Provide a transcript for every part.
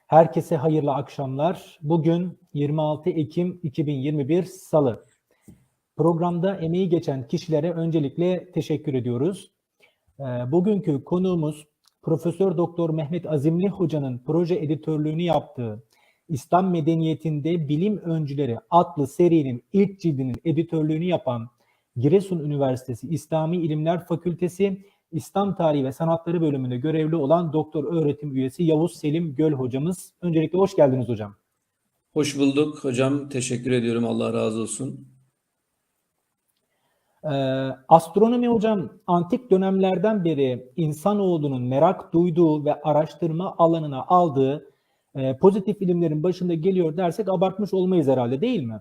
Herkese hayırlı akşamlar. Bugün 26 Ekim 2021 Salı. Programda emeği geçen kişilere öncelikle teşekkür ediyoruz. Bugünkü konuğumuz Profesör Doktor Mehmet Azimli Hoca'nın proje editörlüğünü yaptığı İslam Medeniyetinde Bilim Öncüleri adlı serinin ilk cildinin editörlüğünü yapan Giresun Üniversitesi İslami İlimler Fakültesi İslam Tarihi ve Sanatları bölümünde görevli olan doktor öğretim üyesi Yavuz Selim Göl hocamız. Öncelikle hoş geldiniz hocam. Hoş bulduk hocam. Teşekkür ediyorum. Allah razı olsun. Astronomi hocam antik dönemlerden beri insanoğlunun merak duyduğu ve araştırma alanına aldığı pozitif ilimlerin başında geliyor dersek abartmış olmayız herhalde, değil mi?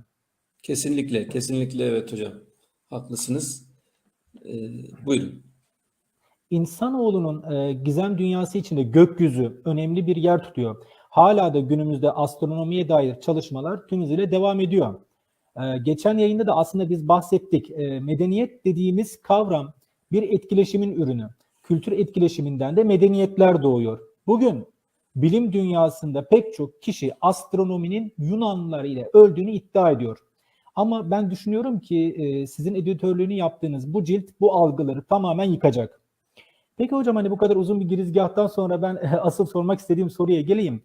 Kesinlikle, kesinlikle evet hocam. Haklısınız. Buyurun. İnsanoğlunun gizem dünyası içinde gökyüzü önemli bir yer tutuyor. Hala da günümüzde astronomiye dair çalışmalar tüm hızıyla devam ediyor. Geçen yayında da aslında biz bahsettik. Medeniyet dediğimiz kavram bir etkileşimin ürünü. Kültür etkileşiminden de medeniyetler doğuyor. Bugün bilim dünyasında pek çok kişi astronominin Yunanlılar ile öldüğünü iddia ediyor. Ama ben düşünüyorum ki sizin editörlüğünü yaptığınız bu cilt bu algıları tamamen yıkacak. Peki hocam, hani bu kadar uzun bir girizgahtan sonra ben asıl sormak istediğim soruya geleyim.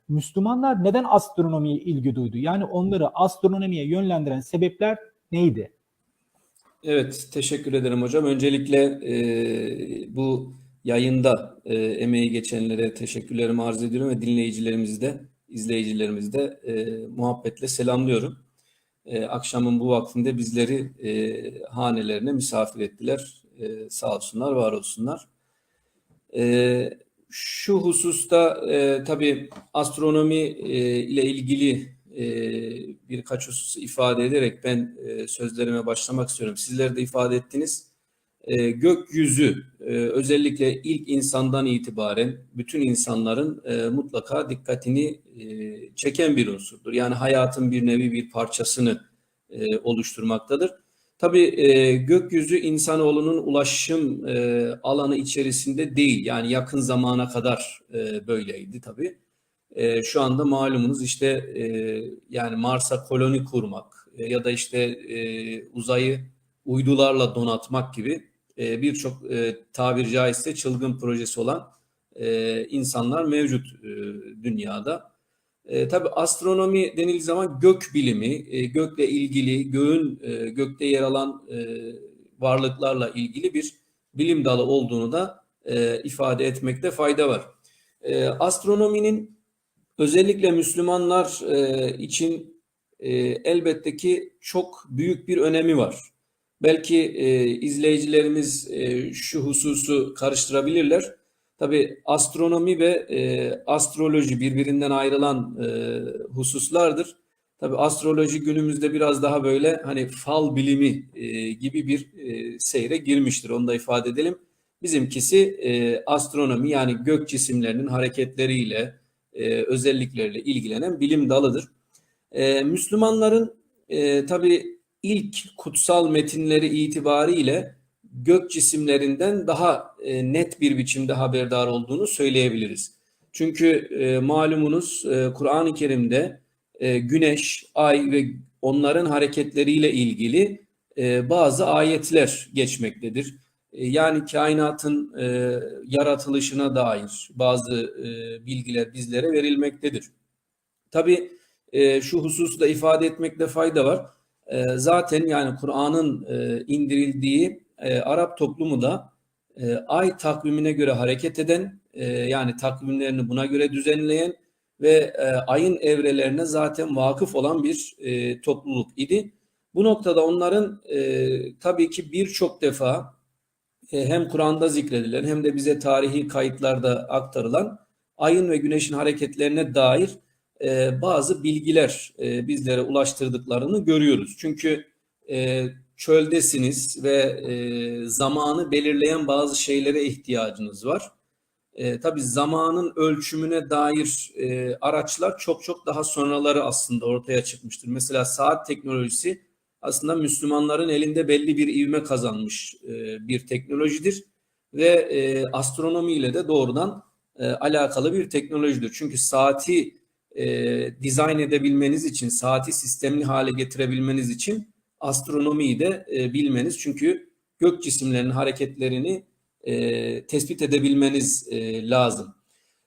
Müslümanlar neden astronomiye ilgi duydu? Yani onları astronomiye yönlendiren sebepler neydi? Evet, teşekkür ederim hocam. Öncelikle bu yayında emeği geçenlere teşekkürlerimi arz ediyorum ve dinleyicilerimizi de, izleyicilerimizi de muhabbetle selamlıyorum. Akşamın bu vaktinde bizleri hanelerine misafir ettiler. Sağ olsunlar, var olsunlar. Şu hususta tabii astronomi ile ilgili birkaç hususu ifade ederek ben sözlerime başlamak istiyorum. Sizler de ifade ettiniz. Gökyüzü özellikle ilk insandan itibaren bütün insanların mutlaka dikkatini çeken bir unsurdur. Yani hayatın bir nevi bir parçasını oluşturmaktadır. Tabii gökyüzü insanoğlunun ulaşım alanı içerisinde değil. Yani yakın zamana kadar böyleydi tabii. Şu anda malumunuz işte yani Mars'a koloni kurmak ya da işte uzayı uydularla donatmak gibi birçok tabiri caizse çılgın projesi olan insanlar mevcut dünyada. Tabii astronomi denildiği zaman gök bilimi, gökle ilgili, gökte yer alan varlıklarla ilgili bir bilim dalı olduğunu da ifade etmekte fayda var. Astronominin özellikle Müslümanlar için elbette ki çok büyük bir önemi var. Belki izleyicilerimiz şu hususu karıştırabilirler. Tabii astronomi ve astroloji birbirinden ayrılan hususlardır. Tabii astroloji günümüzde biraz daha böyle hani fal bilimi gibi bir seyre girmiştir. Onu da ifade edelim. Bizimkisi astronomi, yani gök cisimlerinin hareketleriyle, özellikleriyle ilgilenen bilim dalıdır. Müslümanların tabii ilk kutsal metinleri itibariyle gök cisimlerinden daha net bir biçimde haberdar olduğunu söyleyebiliriz. Çünkü malumunuz Kur'an-ı Kerim'de güneş, ay ve onların hareketleriyle ilgili bazı ayetler geçmektedir. Yani kainatın yaratılışına dair bazı bilgiler bizlere verilmektedir. Tabii şu hususu da ifade etmekte fayda var. Zaten yani Kur'an'ın indirildiği Arap toplumu da ay takvimine göre hareket eden, yani takvimlerini buna göre düzenleyen ve ayın evrelerine zaten vakıf olan bir topluluk idi. Bu noktada onların tabii ki birçok defa hem Kur'an'da zikredilen hem de bize tarihi kayıtlarda aktarılan ayın ve güneşin hareketlerine dair bazı bilgiler bizlere ulaştırdıklarını görüyoruz. Çünkü çöldesiniz ve zamanı belirleyen bazı şeylere ihtiyacınız var. Tabii zamanın ölçümüne dair araçlar çok çok daha sonraları aslında ortaya çıkmıştır. Mesela saat teknolojisi aslında Müslümanların elinde belli bir ivme kazanmış bir teknolojidir ve astronomiyle de doğrudan alakalı bir teknolojidir. Çünkü saati dizayn edebilmeniz için, saati sistemli hale getirebilmeniz için astronomiyi de bilmeniz. Çünkü gök cisimlerinin hareketlerini tespit edebilmeniz lazım.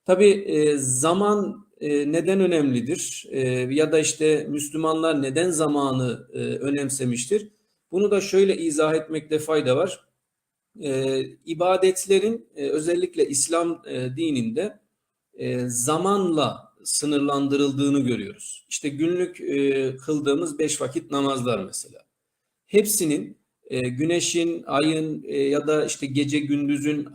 Tabii zaman neden önemlidir? Ya da işte Müslümanlar neden zamanı önemsemiştir? Bunu da şöyle izah etmekte fayda var. İbadetlerin özellikle İslam dininde zamanla sınırlandırıldığını görüyoruz. İşte günlük kıldığımız 5 vakit namazlar mesela. Hepsinin güneşin, ayın ya da işte gece gündüzün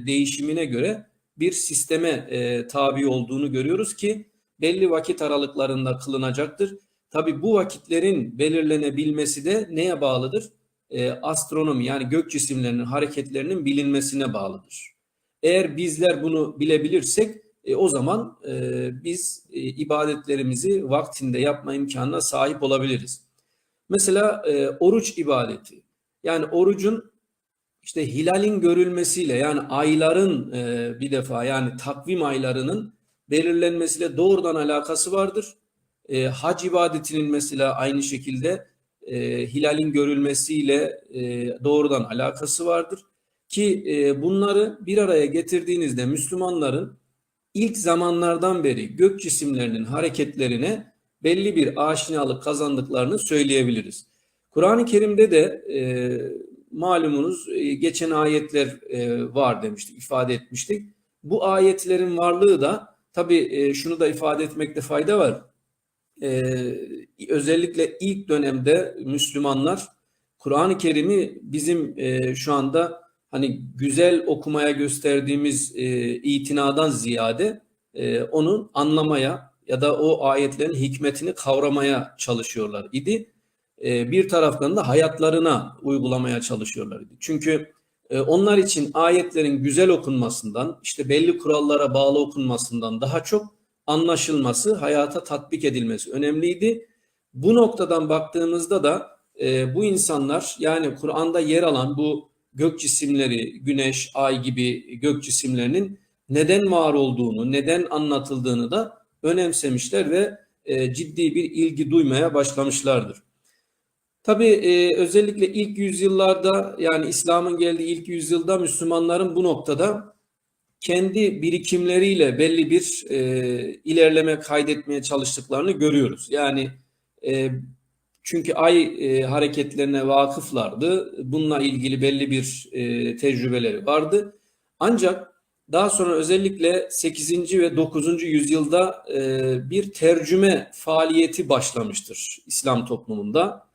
değişimine göre bir sisteme tabi olduğunu görüyoruz ki belli vakit aralıklarında kılınacaktır. Tabii bu vakitlerin belirlenebilmesi de neye bağlıdır? Astronomi, yani gök cisimlerinin hareketlerinin bilinmesine bağlıdır. Eğer bizler bunu bilebilirsek o zaman biz ibadetlerimizi vaktinde yapma imkanına sahip olabiliriz. Mesela oruç ibadeti. Yani orucun işte hilalin görülmesiyle, yani ayların bir defa, yani takvim aylarının belirlenmesiyle doğrudan alakası vardır. Hac ibadetinin mesela aynı şekilde hilalin görülmesiyle doğrudan alakası vardır. Ki bunları bir araya getirdiğinizde Müslümanların ilk zamanlardan beri gök cisimlerinin hareketlerine belli bir aşinalık kazandıklarını söyleyebiliriz. Kur'an-ı Kerim'de de malumunuz geçen ayetler var demiştik, ifade etmiştik. Bu ayetlerin varlığı da tabii şunu da ifade etmekte fayda var. Özellikle ilk dönemde Müslümanlar Kur'an-ı Kerim'i bizim şu anda hani güzel okumaya gösterdiğimiz itinadan ziyade onu anlamaya ya da o ayetlerin hikmetini kavramaya çalışıyorlar idi. Bir taraftan da hayatlarına uygulamaya çalışıyorlar idi. Çünkü onlar için ayetlerin güzel okunmasından, işte belli kurallara bağlı okunmasından daha çok anlaşılması, hayata tatbik edilmesi önemliydi. Bu noktadan baktığımızda da bu insanlar, yani Kur'an'da yer alan bu gök cisimleri, güneş, ay gibi gök cisimlerinin neden var olduğunu, neden anlatıldığını da önemsemişler ve ciddi bir ilgi duymaya başlamışlardır. Tabii özellikle ilk yüzyıllarda, yani İslam'ın geldiği ilk yüzyılda Müslümanların bu noktada kendi birikimleriyle belli bir ilerleme kaydetmeye çalıştıklarını görüyoruz. Yani çünkü ay hareketlerine vakıflardı. Bununla ilgili belli bir tecrübeleri vardı. Ancak daha sonra özellikle 8. ve 9. yüzyılda bir tercüme faaliyeti başlamıştır İslam toplumunda.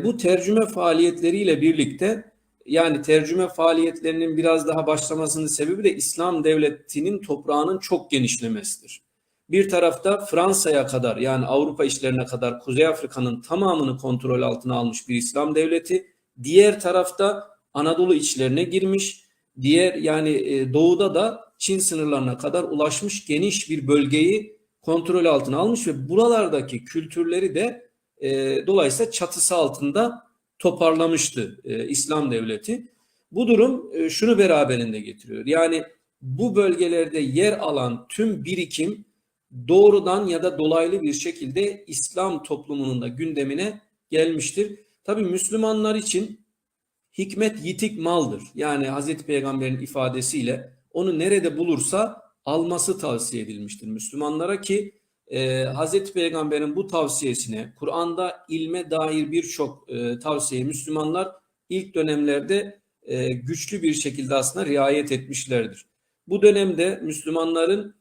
Bu tercüme faaliyetleriyle birlikte, yani tercüme faaliyetlerinin biraz daha başlamasının sebebi de İslam devletinin toprağının çok genişlemesidir. Bir tarafta Fransa'ya kadar, yani Avrupa işlerine kadar Kuzey Afrika'nın tamamını kontrol altına almış bir İslam devleti. Diğer tarafta Anadolu içlerine girmiş. Diğer, yani doğuda da Çin sınırlarına kadar ulaşmış geniş bir bölgeyi kontrol altına almış ve buralardaki kültürleri de dolayısıyla çatısı altında toparlamıştı İslam devleti. Bu durum şunu beraberinde getiriyor. Yani bu bölgelerde yer alan tüm birikim doğrudan ya da dolaylı bir şekilde İslam toplumunun da gündemine gelmiştir. Tabii Müslümanlar için hikmet yitik maldır. Yani Hazreti Peygamber'in ifadesiyle onu nerede bulursa alması tavsiye edilmiştir Müslümanlara ki Hazreti Peygamber'in bu tavsiyesine, Kur'an'da ilme dair birçok tavsiye Müslümanlar ilk dönemlerde güçlü bir şekilde aslında riayet etmişlerdir. Bu dönemde Müslümanların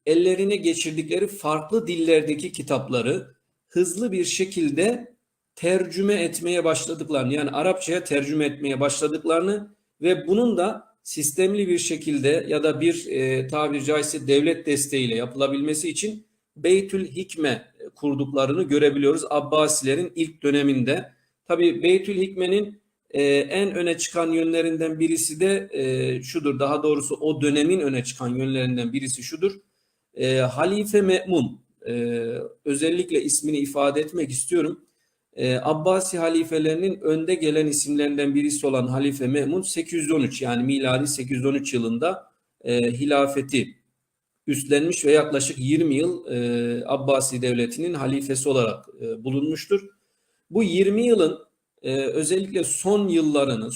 ellerine geçirdikleri farklı dillerdeki kitapları hızlı bir şekilde tercüme etmeye başladıklarını, yani Arapçaya tercüme etmeye başladıklarını ve bunun da sistemli bir şekilde ya da bir tabiri caizse devlet desteğiyle yapılabilmesi için Beytül Hikme kurduklarını görebiliyoruz Abbasilerin ilk döneminde. Tabii Beytül Hikme'nin en öne çıkan yönlerinden birisi de şudur, daha doğrusu o dönemin öne çıkan yönlerinden birisi şudur. Halife Me'mun, özellikle ismini ifade etmek istiyorum. Abbasi halifelerinin önde gelen isimlerinden birisi olan Halife Me'mun 813, yani miladi 813 yılında hilafeti üstlenmiş ve yaklaşık 20 yıl Abbasi Devleti'nin halifesi olarak bulunmuştur. Bu 20 yılın özellikle son yıllarını,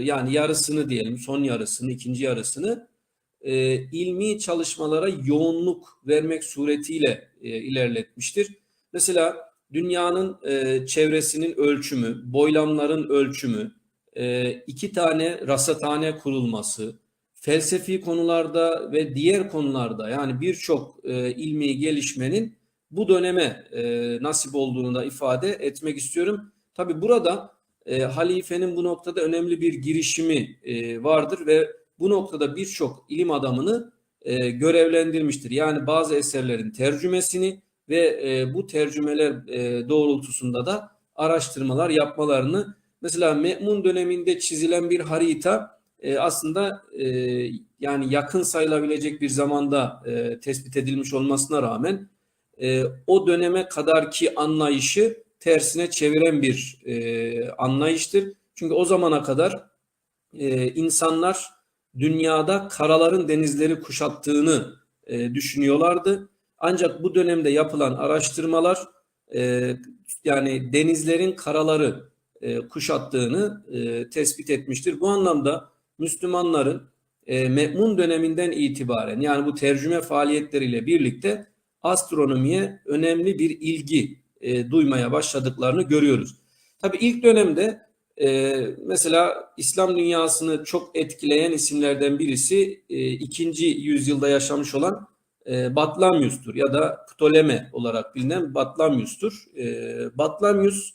yani yarısını diyelim, son yarısını, ikinci yarısını ilmi çalışmalara yoğunluk vermek suretiyle ilerletmiştir. Mesela dünyanın çevresinin ölçümü, boylamların ölçümü, 2 tane rasathane kurulması, felsefi konularda ve diğer konularda, yani birçok ilmi gelişmenin bu döneme nasip olduğunu da ifade etmek istiyorum. Tabi burada halifenin bu noktada önemli bir girişimi vardır ve bu noktada birçok ilim adamını görevlendirmiştir. Yani bazı eserlerin tercümesini ve bu tercümeler doğrultusunda da araştırmalar yapmalarını, mesela Me'mun döneminde çizilen bir harita aslında yani yakın sayılabilecek bir zamanda tespit edilmiş olmasına rağmen o döneme kadarki anlayışı tersine çeviren bir anlayıştır. Çünkü o zamana kadar insanlar dünyada karaların denizleri kuşattığını düşünüyorlardı. Ancak bu dönemde yapılan araştırmalar yani denizlerin karaları kuşattığını tespit etmiştir. Bu anlamda Müslümanların Me'mun döneminden itibaren, yani bu tercüme faaliyetleriyle birlikte astronomiye önemli bir ilgi duymaya başladıklarını görüyoruz. Tabii ilk dönemde mesela İslam dünyasını çok etkileyen isimlerden birisi 2. yüzyılda yaşamış olan Batlamyus'tur ya da Ptoleme olarak bilinen Batlamyus'tur. Batlamyus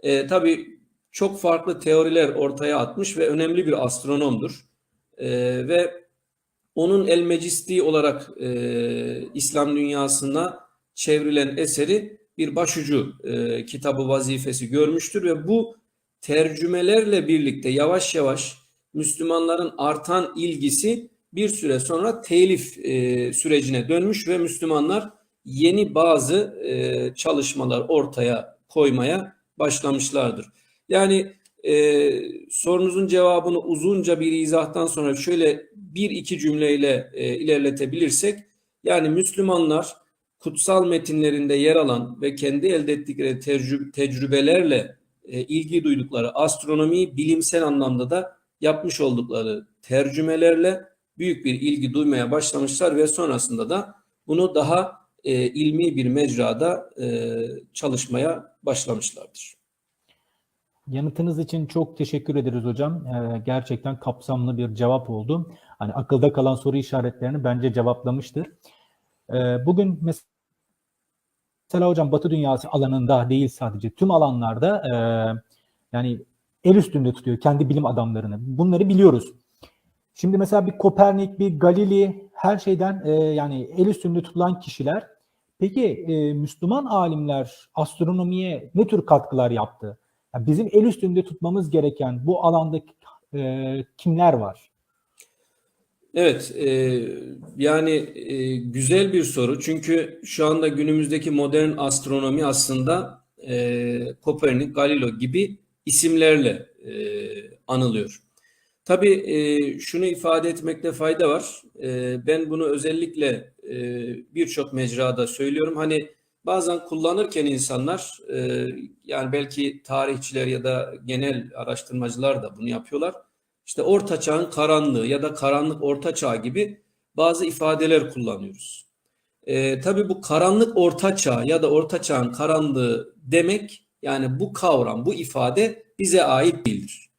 tabii çok farklı teoriler ortaya atmış ve önemli bir astronomdur. Ve onun El Mecisti olarak İslam dünyasına çevrilen eseri bir başucu kitabı vazifesi görmüştür ve bu tercümelerle birlikte yavaş yavaş Müslümanların artan ilgisi bir süre sonra telif sürecine dönmüş ve Müslümanlar yeni bazı çalışmalar ortaya koymaya başlamışlardır. Yani sorunuzun cevabını uzunca bir izahtan sonra şöyle bir iki cümleyle ilerletebilirsek, yani Müslümanlar kutsal metinlerinde yer alan ve kendi elde ettikleri tecrübelerle ilgi duydukları astronomiyi bilimsel anlamda da yapmış oldukları tercümelerle büyük bir ilgi duymaya başlamışlar ve sonrasında da bunu daha ilmi bir mecrada çalışmaya başlamışlardır. Yanıtınız için çok teşekkür ederiz hocam. Gerçekten kapsamlı bir cevap oldu. Hani akılda kalan soru işaretlerini bence cevaplamıştır. Bugün mesela hocam Batı dünyası alanında değil, sadece tüm alanlarda yani el üstünde tutuyor kendi bilim adamlarını. Bunları biliyoruz. Şimdi mesela bir Kopernik, bir Galilei, her şeyden yani el üstünde tutulan kişiler. Peki Müslüman alimler astronomiye ne tür katkılar yaptı? Yani bizim el üstünde tutmamız gereken bu alanda kimler var? Evet, yani güzel bir soru. Çünkü şu anda günümüzdeki modern astronomi aslında Kopernik, Galileo gibi isimlerle anılıyor. Tabii şunu ifade etmekte fayda var. Ben bunu özellikle birçok mecrada söylüyorum. Hani bazen kullanırken insanlar, yani belki tarihçiler ya da genel araştırmacılar da bunu yapıyorlar. İşte Orta Çağ'ın karanlığı ya da karanlık Orta Çağ gibi bazı ifadeler kullanıyoruz. Tabii bu karanlık Orta Çağ ya da Orta Çağ'ın karanlığı demek, yani bu kavram, bu ifade bize ait değildir.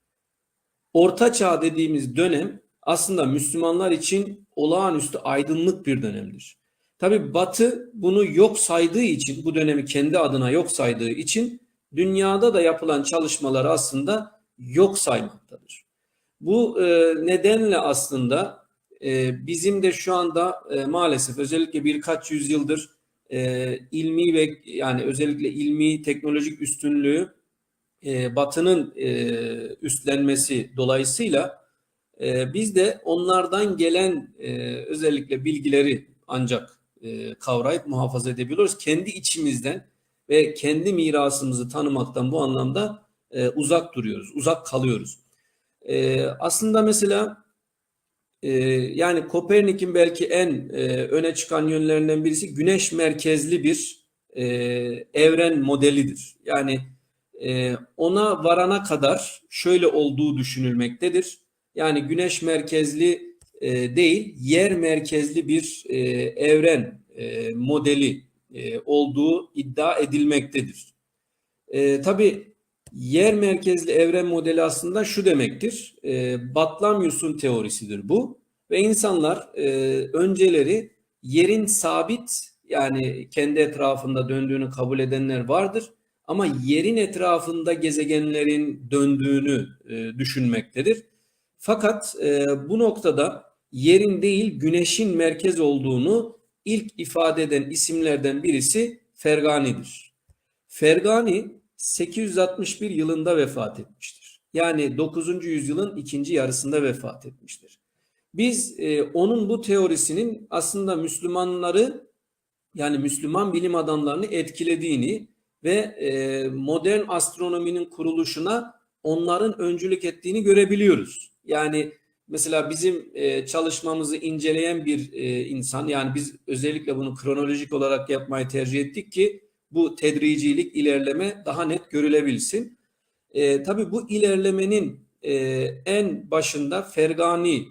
Orta Çağ dediğimiz dönem aslında Müslümanlar için olağanüstü aydınlık bir dönemdir. Tabii Batı bunu yok saydığı için, bu dönemi kendi adına yok saydığı için dünyada da yapılan çalışmaları aslında yok saymaktadır. Bu nedenle aslında bizim de şu anda maalesef özellikle birkaç yüzyıldır ilmi ve yani özellikle ilmi teknolojik üstünlüğü Batı'nın üstlenmesi dolayısıyla biz de onlardan gelen özellikle bilgileri ancak kavrayıp muhafaza edebiliyoruz. Kendi içimizden ve kendi mirasımızı tanımaktan bu anlamda uzak duruyoruz, uzak kalıyoruz. Aslında mesela Yani Kopernik'in belki en öne çıkan yönlerinden birisi güneş merkezli bir evren modelidir. Yani ona varana kadar şöyle olduğu düşünülmektedir. Yani güneş merkezli değil, yer merkezli bir evren modeli olduğu iddia edilmektedir. Tabii yer merkezli evren modeli aslında şu demektir. Batlamyus'un teorisidir bu. Ve insanlar önceleri yerin sabit, yani kendi etrafında döndüğünü kabul edenler vardır. Ama yerin etrafında gezegenlerin döndüğünü düşünmektedir. Fakat bu noktada yerin değil güneşin merkez olduğunu ilk ifade eden isimlerden birisi Fergani'dir. Fergani 861 yılında vefat etmiştir. Yani 9. yüzyılın ikinci yarısında vefat etmiştir. Biz onun bu teorisinin aslında Müslümanları, yani Müslüman bilim adamlarını etkilediğini ve modern astronominin kuruluşuna onların öncülük ettiğini görebiliyoruz. Yani mesela bizim çalışmamızı inceleyen bir insan, yani biz özellikle bunu kronolojik olarak yapmayı tercih ettik ki bu tedricilik, ilerleme daha net görülebilsin. Tabii bu ilerlemenin en başında Fergani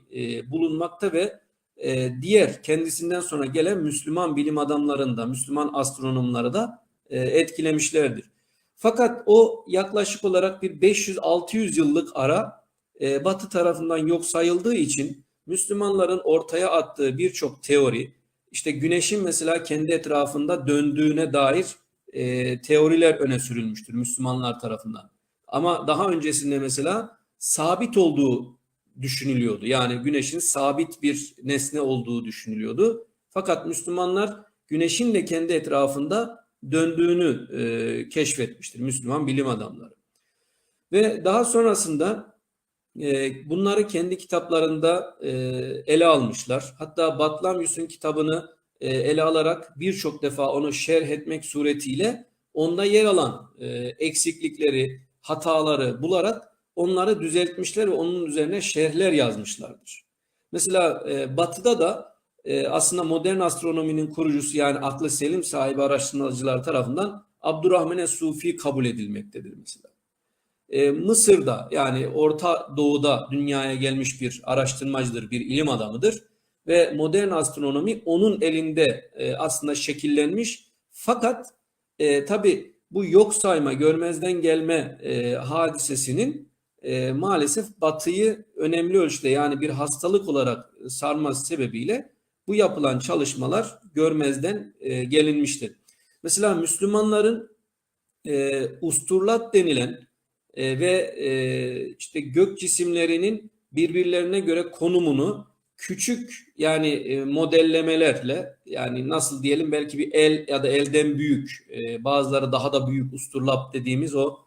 bulunmakta ve diğer kendisinden sonra gelen Müslüman bilim adamlarında, Müslüman astronomları da etkilemişlerdir. Fakat o yaklaşık olarak bir 500-600 yıllık ara Batı tarafından yok sayıldığı için Müslümanların ortaya attığı birçok teori, işte Güneş'in mesela kendi etrafında döndüğüne dair teoriler öne sürülmüştür Müslümanlar tarafından. Ama daha öncesinde mesela sabit olduğu düşünülüyordu. Yani Güneş'in sabit bir nesne olduğu düşünülüyordu. Fakat Müslümanlar Güneş'in de kendi etrafında döndüğünü keşfetmiştir Müslüman bilim adamları. Ve daha sonrasında bunları kendi kitaplarında ele almışlar. Hatta Batlamyus'un kitabını ele alarak birçok defa onu şerh etmek suretiyle onda yer alan eksiklikleri, hataları bularak onları düzeltmişler ve onun üzerine şerhler yazmışlardır. Mesela Batı'da da aslında modern astronominin kurucusu, yani aklı selim sahibi araştırmacılar tarafından Abdurrahman es-Sufi kabul edilmektedir mesela. Mısır'da, yani Orta Doğu'da dünyaya gelmiş bir araştırmacıdır, bir ilim adamıdır ve modern astronomi onun elinde aslında şekillenmiş. Fakat tabii bu yok sayma, görmezden gelme hadisesinin maalesef Batı'yı önemli ölçüde, yani bir hastalık olarak sarması sebebiyle bu yapılan çalışmalar görmezden gelinmiştir. Mesela Müslümanların usturlat denilen ve işte gök cisimlerinin birbirlerine göre konumunu küçük, yani modellemelerle, yani nasıl diyelim, belki bir el ya da elden büyük, bazıları daha da büyük usturlap dediğimiz o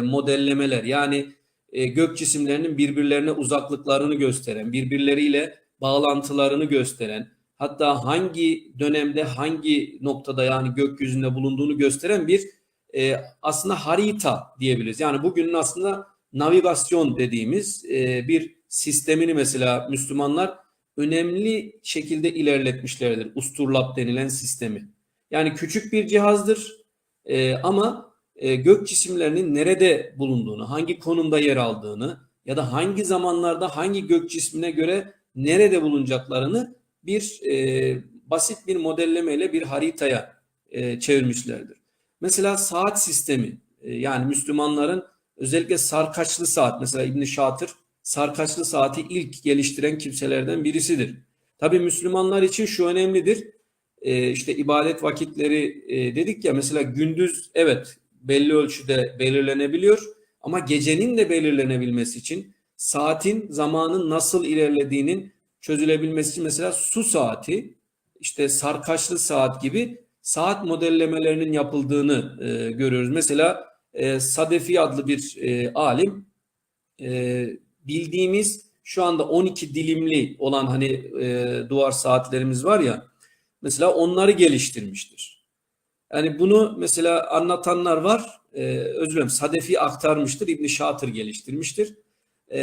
modellemeler, yani gök cisimlerinin birbirlerine uzaklıklarını gösteren, birbirleriyle bağlantılarını gösteren, hatta hangi dönemde hangi noktada, yani gökyüzünde bulunduğunu gösteren bir aslında harita diyebiliriz. Yani bugünün aslında navigasyon dediğimiz bir sistemini mesela Müslümanlar önemli şekilde ilerletmişlerdir. Usturlap denilen sistemi. Yani küçük bir cihazdır ama gök cisimlerinin nerede bulunduğunu, hangi konumda yer aldığını ya da hangi zamanlarda hangi gök cismine göre nerede bulunacaklarını bir basit bir modellemeyle bir haritaya çevirmişlerdir. Mesela saat sistemi, yani Müslümanların özellikle sarkaçlı saat, mesela İbn-i Şatır sarkaçlı saati ilk geliştiren kimselerden birisidir. Tabii Müslümanlar için şu önemlidir. İşte ibadet vakitleri dedik ya, mesela gündüz evet belli ölçüde belirlenebiliyor ama gecenin de belirlenebilmesi için saatin, zamanın nasıl ilerlediğinin çözülebilmesi için mesela su saati, işte sarkaçlı saat gibi saat modellemelerinin yapıldığını görüyoruz. Mesela Sadefi adlı bir alim bildiğimiz şu anda 12 dilimli olan hani duvar saatlerimiz var ya, mesela onları geliştirmiştir. Yani bunu mesela anlatanlar var. Özür dilerim, Sadefi aktarmıştır, İbn Şatır geliştirmiştir.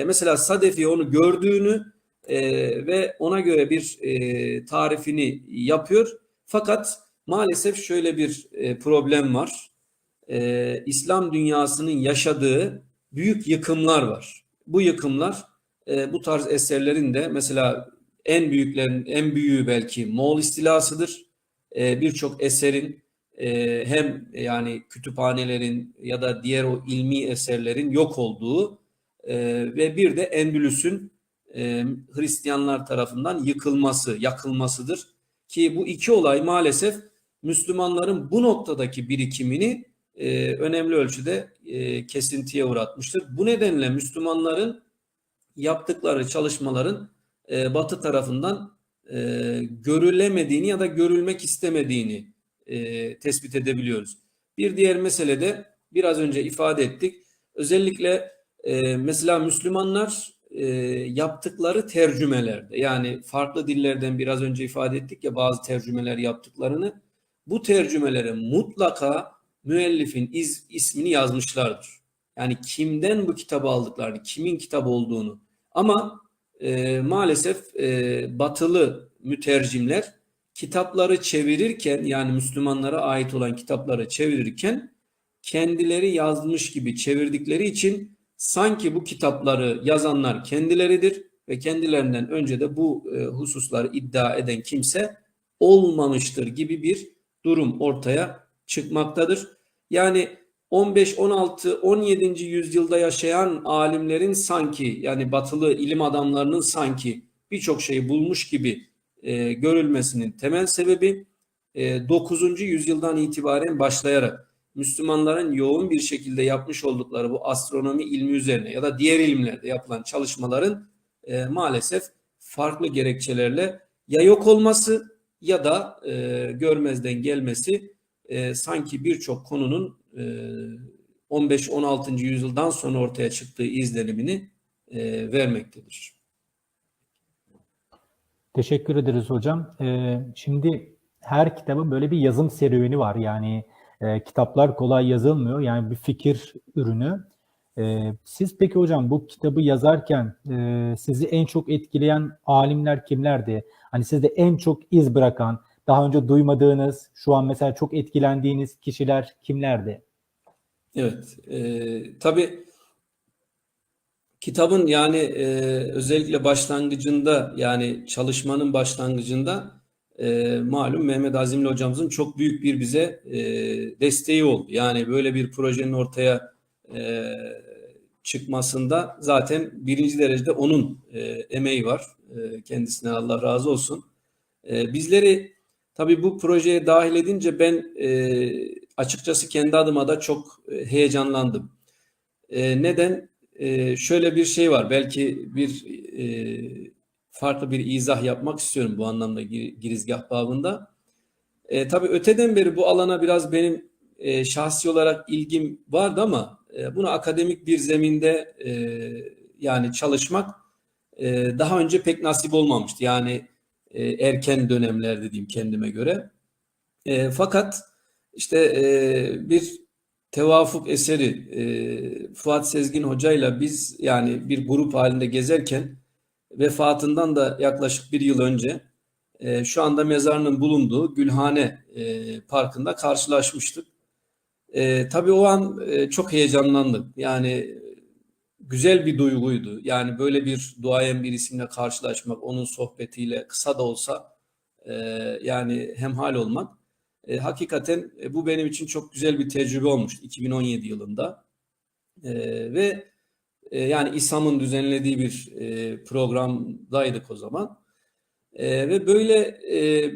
Mesela Sadefi onu gördüğünü ve ona göre bir tarifini yapıyor. Fakat maalesef şöyle bir problem var. İslam dünyasının yaşadığı büyük yıkımlar var. Bu yıkımlar bu tarz eserlerin de mesela en büyüğü belki Moğol istilasıdır. Birçok eserin hem yani kütüphanelerin ya da diğer o ilmi eserlerin yok olduğu ve bir de Endülüs'ün Hristiyanlar tarafından yakılmasıdır. Ki bu iki olay maalesef Müslümanların bu noktadaki birikimini önemli ölçüde kesintiye uğratmıştır. Bu nedenle Müslümanların yaptıkları çalışmaların Batı tarafından görülemediğini ya da görülmek istemediğini tespit edebiliyoruz. Bir diğer mesele de biraz önce ifade ettik. Özellikle mesela Müslümanlar yaptıkları tercümelerde, yani farklı dillerden biraz önce ifade ettik ya bazı tercümeler yaptıklarını, bu tercümelere mutlaka müellifin ismini yazmışlardır. Yani kimden bu kitabı aldıklarını, kimin kitabı olduğunu. Ama maalesef batılı mütercimler kitapları çevirirken, yani Müslümanlara ait olan kitapları çevirirken kendileri yazmış gibi çevirdikleri için sanki bu kitapları yazanlar kendileridir ve kendilerinden önce de bu hususları iddia eden kimse olmamıştır gibi bir durum ortaya çıkmaktadır. Yani 15, 16, 17. yüzyılda yaşayan alimlerin sanki, yani batılı ilim adamlarının sanki birçok şeyi bulmuş gibi görülmesinin temel sebebi 9. yüzyıldan itibaren başlayarak Müslümanların yoğun bir şekilde yapmış oldukları bu astronomi ilmi üzerine ya da diğer ilimlerde yapılan çalışmaların maalesef farklı gerekçelerle ya yok olması ya da görmezden gelmesi sanki birçok konunun 15-16. yüzyıldan sonra ortaya çıktığı izlenimini vermektedir. Teşekkür ederiz hocam. Şimdi her kitabın böyle bir yazım serüveni var. Yani kitaplar kolay yazılmıyor. Yani bir fikir ürünü. Siz peki hocam bu kitabı yazarken sizi en çok etkileyen alimler kimlerdi? Hani sizde en çok iz bırakan, daha önce duymadığınız, şu an mesela çok etkilendiğiniz kişiler kimlerdi? Evet, tabii kitabın yani özellikle başlangıcında, yani çalışmanın başlangıcında malum Mehmet Azimli hocamızın çok büyük bir bize desteği oldu. Yani böyle bir projenin ortaya çıkmasında zaten birinci derecede onun emeği var. Kendisine Allah razı olsun. Bizleri tabii bu projeye dahil edince ben açıkçası kendi adıma da çok heyecanlandım. Neden? Şöyle bir şey var. Belki bir farklı bir izah yapmak istiyorum bu anlamda girizgah babında. Tabii öteden beri bu alana biraz benim şahsi olarak ilgim vardı ama bunu akademik bir zeminde yani çalışmak daha önce pek nasip olmamıştı. Yani erken dönemlerde diyeyim kendime göre. Fakat işte bir tevafuk eseri Fuat Sezgin hocayla biz yani bir grup halinde gezerken vefatından da yaklaşık bir yıl önce şu anda mezarının bulunduğu Gülhane Parkı'nda karşılaşmıştık. Tabii o an çok heyecanlandım. Yani güzel bir duyguydu. Yani böyle bir duayen bir isimle karşılaşmak, onun sohbetiyle kısa da olsa yani hemhal olmak. Hakikaten bu benim için çok güzel bir tecrübe olmuştu 2017 yılında. Ve yani İSAM'ın düzenlediği bir programdaydık o zaman. Ve böyle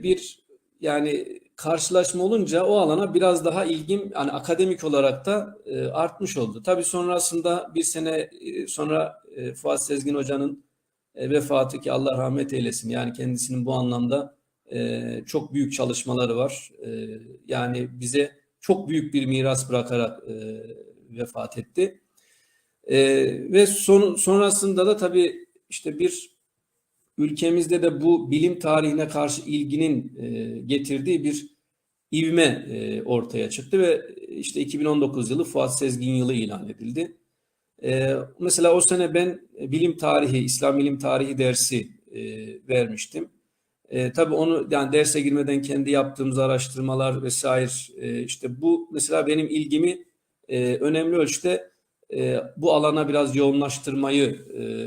bir yani karşılaşma olunca o alana biraz daha ilgim yani akademik olarak da artmış oldu. Tabii sonrasında bir sene sonra Fuat Sezgin Hoca'nın vefatı, ki Allah rahmet eylesin. Yani kendisinin bu anlamda çok büyük çalışmaları var. Yani bize çok büyük bir miras bırakarak vefat etti. Ve sonrasında da tabii işte bir ülkemizde de bu bilim tarihine karşı ilginin getirdiği bir ivme ortaya çıktı ve işte 2019 yılı Fuat Sezgin yılı ilan edildi. Mesela o sene ben bilim tarihi, İslam bilim tarihi dersi vermiştim. Tabii onu yani derse girmeden kendi yaptığımız araştırmalar vesaire işte bu mesela benim ilgimi önemli ölçüde bu alana biraz yoğunlaştırmayı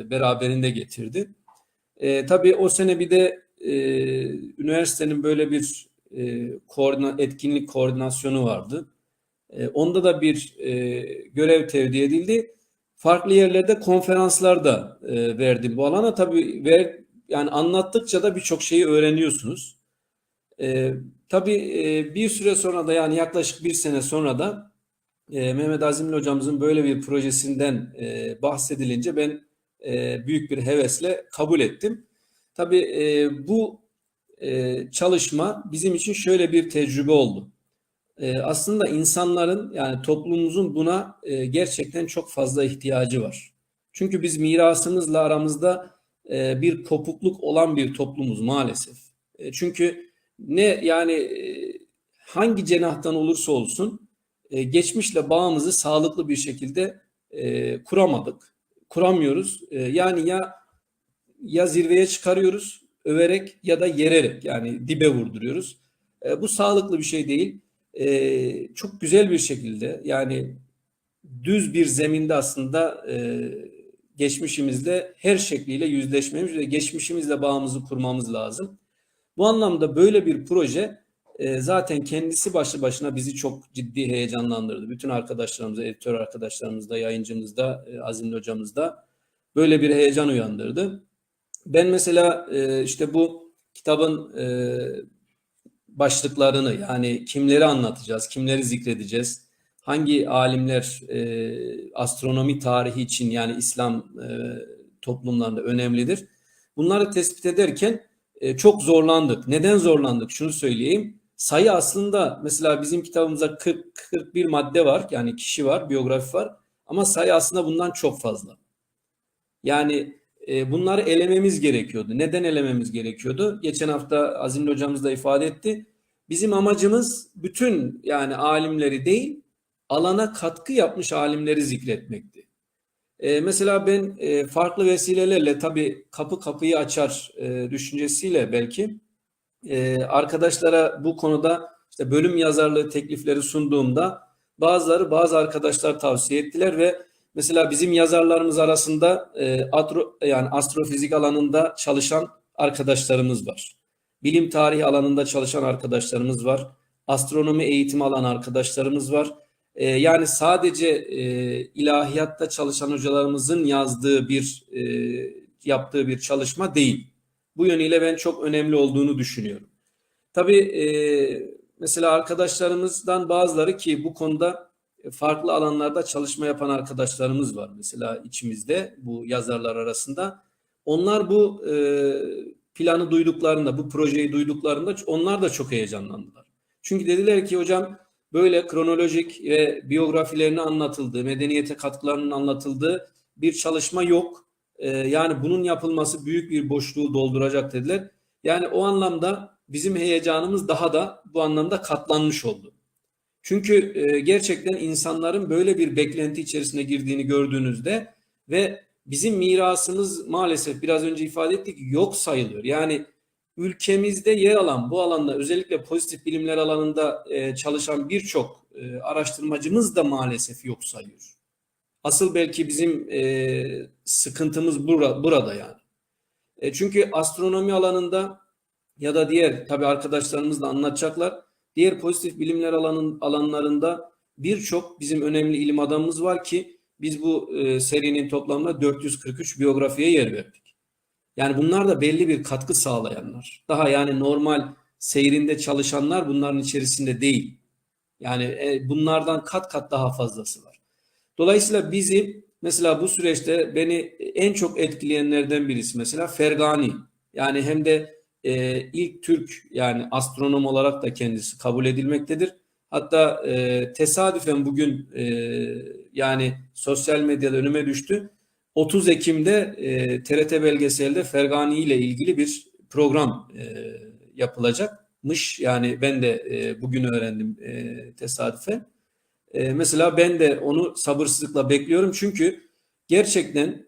beraberinde getirdi. Tabii o sene bir de üniversitenin böyle bir etkinlik koordinasyonu vardı. Onda da bir görev tevdi edildi. Farklı yerlerde konferanslar da verdim bu alana. Tabii yani anlattıkça da birçok şeyi öğreniyorsunuz. Tabii bir süre sonra da yani yaklaşık bir sene sonra da Mehmet Azimli hocamızın böyle bir projesinden bahsedilince ben büyük bir hevesle kabul ettim. Tabii bu çalışma bizim için şöyle bir tecrübe oldu. Aslında insanların yani toplumumuzun buna gerçekten çok fazla ihtiyacı var. Çünkü biz mirasımızla aramızda bir kopukluk olan bir toplumuz maalesef. Çünkü ne yani hangi cenahtan olursa olsun geçmişle bağımızı sağlıklı bir şekilde kuramadık, kuramıyoruz. Yani ya zirveye çıkarıyoruz överek ya da yererek yani dibe vurduruyoruz. Bu sağlıklı bir şey değil. Çok güzel bir şekilde yani düz bir zeminde aslında geçmişimizle her şekliyle yüzleşmemiz ve geçmişimizle bağımızı kurmamız lazım. Bu anlamda böyle bir proje zaten kendisi başlı başına bizi çok ciddi heyecanlandırdı. Bütün arkadaşlarımızda, editör arkadaşlarımızda, yayıncımızda, Azimli hocamızda böyle bir heyecan uyandırdı. Ben mesela işte bu kitabın başlıklarını yani kimleri anlatacağız, kimleri zikredeceğiz, hangi alimler astronomi tarihi için yani İslam toplumlarında önemlidir. Bunları tespit ederken çok zorlandık. Neden zorlandık? Şunu söyleyeyim. Sayı aslında mesela bizim kitabımızda 41 madde var. Yani kişi var, biyografi var. Ama sayı aslında bundan çok fazla. Yani bunları elememiz gerekiyordu. Neden elememiz gerekiyordu? Geçen hafta Azimli hocamız da ifade etti. Bizim amacımız bütün yani alimleri değil, alana katkı yapmış alimleri zikretmekti. Mesela ben farklı vesilelerle tabii kapıyı açar düşüncesiyle belki arkadaşlara bu konuda işte bölüm yazarlığı teklifleri sunduğumda bazı arkadaşlar tavsiye ettiler ve mesela bizim yazarlarımız arasında yani astrofizik alanında çalışan arkadaşlarımız var. Bilim tarihi alanında çalışan arkadaşlarımız var. Astronomi eğitimi alan arkadaşlarımız var. Yani sadece ilahiyatta çalışan hocalarımızın yaptığı bir çalışma değil. Bu yönüyle ben çok önemli olduğunu düşünüyorum. Tabii mesela arkadaşlarımızdan bazıları ki bu konuda farklı alanlarda çalışma yapan arkadaşlarımız var. Mesela içimizde bu yazarlar arasında. Onlar bu planı duyduklarında, bu projeyi duyduklarında onlar da çok heyecanlandılar. Çünkü dediler ki hocam böyle kronolojik ve biyografilerini anlatıldığı, medeniyete katkılarının anlatıldığı bir çalışma yok. Yani bunun yapılması büyük bir boşluğu dolduracak dediler. Yani o anlamda bizim heyecanımız daha da bu anlamda katlanmış oldu. Çünkü gerçekten insanların böyle bir beklenti içerisine girdiğini gördüğünüzde ve bizim mirasımız maalesef biraz önce ifade ettik yok sayılıyor. Yani ülkemizde yer alan bu alanda özellikle pozitif bilimler alanında çalışan birçok araştırmacımız da maalesef yok sayıyor. Asıl belki bizim sıkıntımız burada yani. Çünkü astronomi alanında ya da diğer tabii arkadaşlarımız da anlatacaklar. Diğer pozitif bilimler alanlarında birçok bizim önemli ilim adamımız var ki biz bu serinin toplamda 443 biyografiye yer verdik. Yani bunlar da belli bir katkı sağlayanlar. Daha yani normal seyrinde çalışanlar bunların içerisinde değil. Yani bunlardan kat kat daha fazlası var. Dolayısıyla bizi mesela bu süreçte beni en çok etkileyenlerden birisi mesela Fergani. Yani hem de ilk Türk yani astronom olarak da kendisi kabul edilmektedir. Hatta tesadüfen bugün yani sosyal medyada önüme düştü. 30 Ekim'de TRT belgeselde Fergani ile ilgili bir program yapılacakmış. Yani ben de bugün öğrendim tesadüfen. Mesela ben de onu sabırsızlıkla bekliyorum. Çünkü gerçekten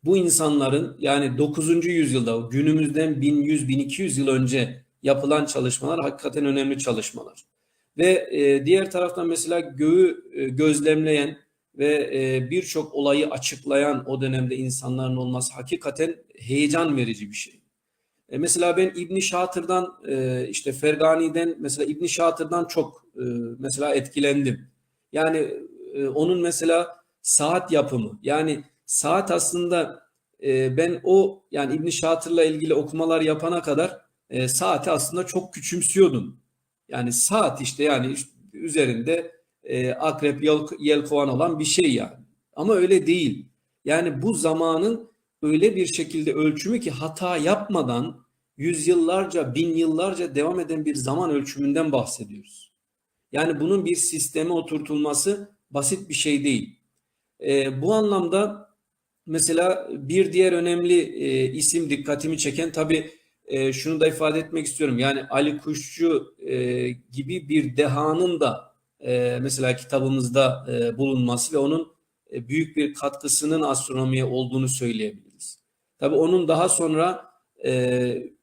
bu insanların yani 9. yüzyılda günümüzden 1100-1200 yıl önce yapılan çalışmalar hakikaten önemli çalışmalar. Ve diğer taraftan mesela göğü gözlemleyen ve birçok olayı açıklayan o dönemde insanların olması hakikaten heyecan verici bir şey. Mesela ben İbn Şatır'dan işte Fergani'den mesela İbn Şatır'dan çok mesela etkilendim. Yani onun mesela saat yapımı yani saat aslında ben o yani İbn Şatır'la ilgili okumalar yapana kadar saati aslında çok küçümsüyordum. Yani saat işte yani üzerinde akrep yelkovan olan bir şey yani. Ama öyle değil. Yani bu zamanın öyle bir şekilde ölçümü ki hata yapmadan yüzyıllarca, bin yıllarca devam eden bir zaman ölçümünden bahsediyoruz. Yani bunun bir sisteme oturtulması basit bir şey değil. Bu anlamda mesela bir diğer önemli isim dikkatimi çeken tabii şunu da ifade etmek istiyorum. Yani Ali Kuşçu gibi bir dehanın da mesela kitabımızda bulunması ve onun büyük bir katkısının astronomiye olduğunu söyleyebiliriz. Tabii onun daha sonra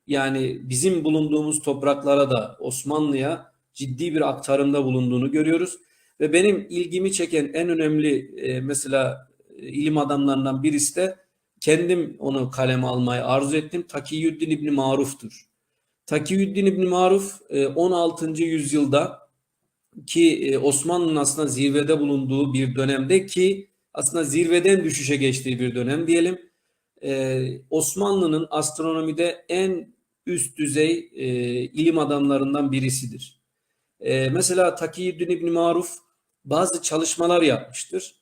yani bizim bulunduğumuz topraklara da Osmanlı'ya ciddi bir aktarımda bulunduğunu görüyoruz. Ve benim ilgimi çeken en önemli mesela ilim adamlarından birisi de kendim onu kaleme almayı arzu ettim. Takiyüddin İbni Maruf'tur. Takiyüddin İbni Maruf 16. yüzyılda ki Osmanlı'nın aslında zirvede bulunduğu bir dönemde ki aslında zirveden düşüşe geçtiği bir dönem diyelim. Osmanlı'nın astronomide en üst düzey ilim adamlarından birisidir. Mesela Takiyüddin İbni Maruf bazı çalışmalar yapmıştır.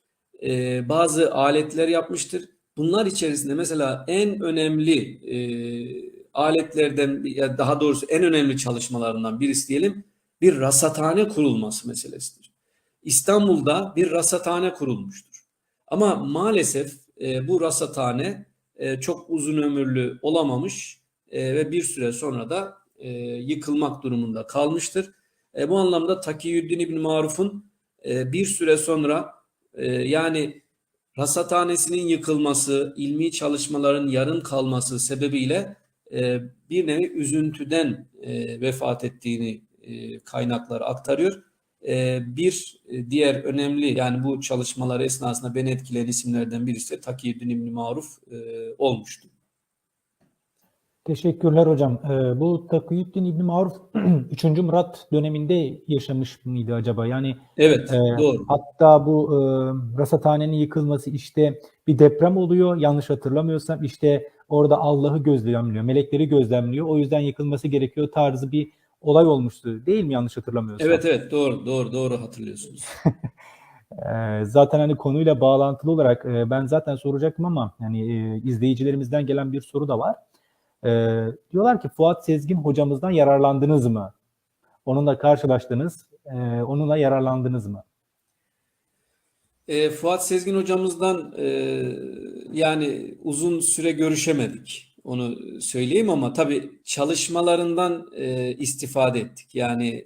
Bazı aletler yapmıştır. Bunlar içerisinde mesela en önemli aletlerden ya daha doğrusu en önemli çalışmalarından birisi diyelim bir rasathane kurulması meselesidir. İstanbul'da bir rasathane kurulmuştur. Ama maalesef bu rasathane çok uzun ömürlü olamamış ve bir süre sonra da yıkılmak durumunda kalmıştır. Bu anlamda Takiyüddin İbni Maruf'un bir süre sonra yani rasathanesinin yıkılması, ilmi çalışmaların yarım kalması sebebiyle bir nevi üzüntüden vefat ettiğini kaynaklar aktarıyor. Bir diğer önemli yani bu çalışmalar esnasında beni etkileyen isimlerden birisi de Takiyüddin İbni Maruf olmuştu. Teşekkürler hocam. Bu Takiyüddin İbni Maruf 3. Murat döneminde yaşamış mıydı acaba? Yani Evet, e, doğru. hatta bu rasathanenin yıkılması işte bir deprem oluyor. Yanlış hatırlamıyorsam işte orada Allah'ı gözlemliyor, melekleri gözlemliyor. O yüzden yıkılması gerekiyor tarzı bir olay olmuştu. Değil mi yanlış hatırlamıyorsam? Evet, evet, doğru hatırlıyorsunuz. Zaten hani konuyla bağlantılı olarak ben zaten soracaktım ama yani izleyicilerimizden gelen bir soru da var. Diyorlar ki Fuat Sezgin hocamızdan yararlandınız mı? Onunla karşılaştınız, onunla yararlandınız mı? Fuat Sezgin hocamızdan yani uzun süre görüşemedik. Onu söyleyeyim ama tabii çalışmalarından istifade ettik. Yani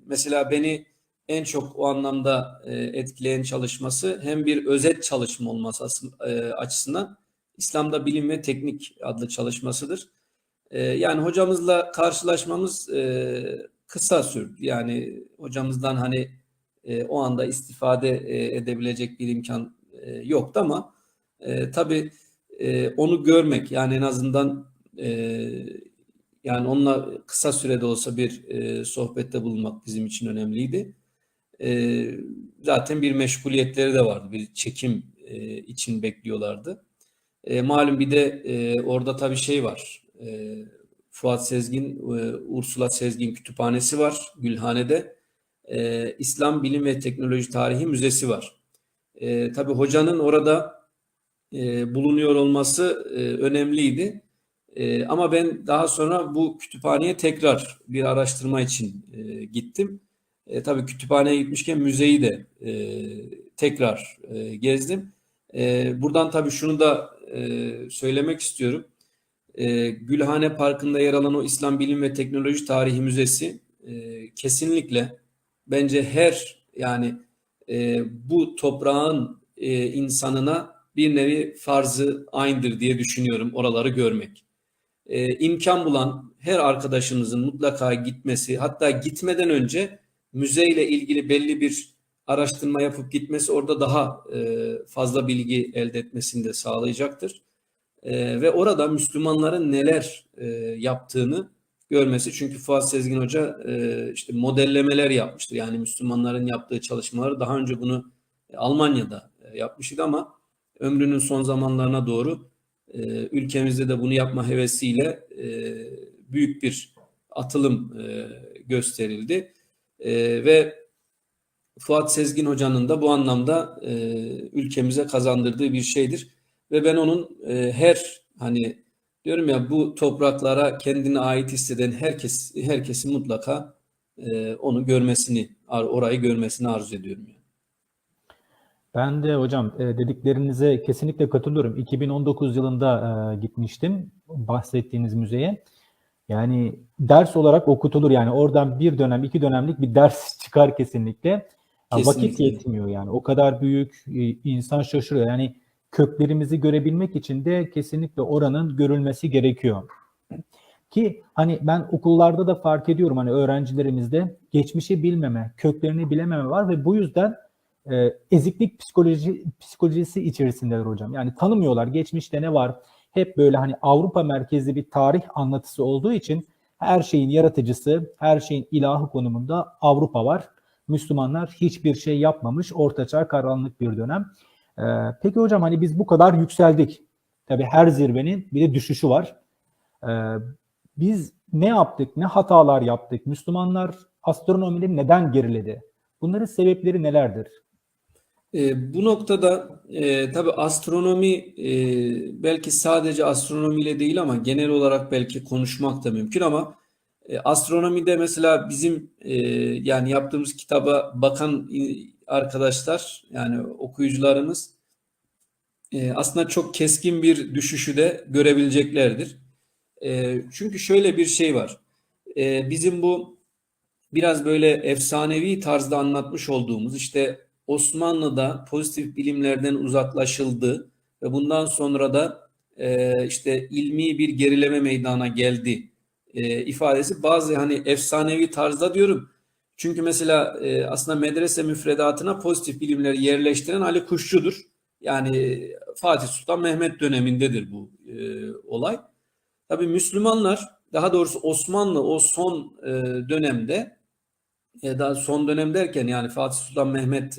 mesela beni en çok o anlamda etkileyen çalışması hem bir özet çalışma olması açısından İslam'da Bilim ve Teknik adlı çalışmasıdır. Yani hocamızla karşılaşmamız kısa sürdü. Yani hocamızdan hani o anda istifade edebilecek bir imkan yoktu ama tabii onu görmek yani en azından yani onunla kısa sürede olsa bir sohbette bulunmak bizim için önemliydi. Zaten bir meşguliyetleri de vardı. Bir çekim için bekliyorlardı. Malum bir de orada tabii şey var. Fuat Sezgin, Ursula Sezgin Kütüphanesi var Gülhane'de. İslam Bilim ve Teknoloji Tarihi Müzesi var. Tabii hocanın orada bulunuyor olması önemliydi. Ama ben daha sonra bu kütüphaneye tekrar bir araştırma için gittim. Tabii kütüphaneye gitmişken müzeyi de tekrar gezdim. Buradan tabii şunu da söylemek istiyorum. Gülhane Parkı'nda yer alan o İslam Bilim ve Teknoloji Tarihi Müzesi kesinlikle bence her yani bu toprağın insanına bir nevi farz-ı ayn'dır diye düşünüyorum oraları görmek. İmkan bulan her arkadaşımızın mutlaka gitmesi, hatta gitmeden önce müzeyle ilgili belli bir araştırma yapıp gitmesi orada daha fazla bilgi elde etmesini de sağlayacaktır. Ve orada Müslümanların neler yaptığını görmesi. Çünkü Fuat Sezgin Hoca işte modellemeler yapmıştır. Yani Müslümanların yaptığı çalışmaları daha önce bunu Almanya'da yapmıştı ama ömrünün son zamanlarına doğru ülkemizde de bunu yapma hevesiyle büyük bir atılım gösterildi. Ve Fuat Sezgin Hoca'nın da bu anlamda ülkemize kazandırdığı bir şeydir. Ve ben onun her hani diyorum ya bu topraklara kendine ait hisseden herkesi mutlaka onu görmesini, orayı görmesini arzu ediyorum. Yani. Ben de hocam dediklerinize kesinlikle katılıyorum. 2019 yılında gitmiştim bahsettiğiniz müzeye. Yani ders olarak okutulur, yani oradan bir dönem, 2 dönemlik bir ders çıkar kesinlikle. Vakit Kesinlikle. yetmiyor yani. O kadar büyük, insan şaşırıyor. Yani köklerimizi görebilmek için de kesinlikle oranın görülmesi gerekiyor. Ki hani ben okullarda da fark ediyorum, hani öğrencilerimizde geçmişi bilmeme, köklerini bilememe var ve bu yüzden eziklik psikolojisi içerisindeler hocam. Yani tanımıyorlar geçmişte ne var. Hep böyle hani Avrupa merkezli bir tarih anlatısı olduğu için her şeyin yaratıcısı, her şeyin ilahı konumunda Avrupa var. Müslümanlar hiçbir şey yapmamış, ortaçağ karanlık bir dönem. Peki hocam, hani biz bu kadar yükseldik. Tabii her zirvenin bir de düşüşü var. Biz ne yaptık, ne hatalar yaptık? Müslümanlar astronomide neden geriledi? Bunların sebepleri nelerdir? Bu noktada tabii astronomi belki sadece astronomiyle değil ama genel olarak belki konuşmak da mümkün ama astronomide mesela bizim yani yaptığımız kitaba bakan arkadaşlar yani okuyucularımız aslında çok keskin bir düşüşü de görebileceklerdir. Çünkü şöyle bir şey var. Bizim bu biraz böyle efsanevi tarzda anlatmış olduğumuz işte Osmanlı'da pozitif bilimlerden uzaklaşıldı ve bundan sonra da işte ilmi bir gerileme meydana geldi ifadesi bazı hani efsanevi tarzda diyorum. Çünkü mesela aslında medrese müfredatına pozitif bilimleri yerleştiren Ali Kuşçu'dur. Yani Fatih Sultan Mehmet dönemindedir bu olay. Tabii Müslümanlar daha doğrusu Osmanlı o son dönemde daha son dönem derken yani Fatih Sultan Mehmet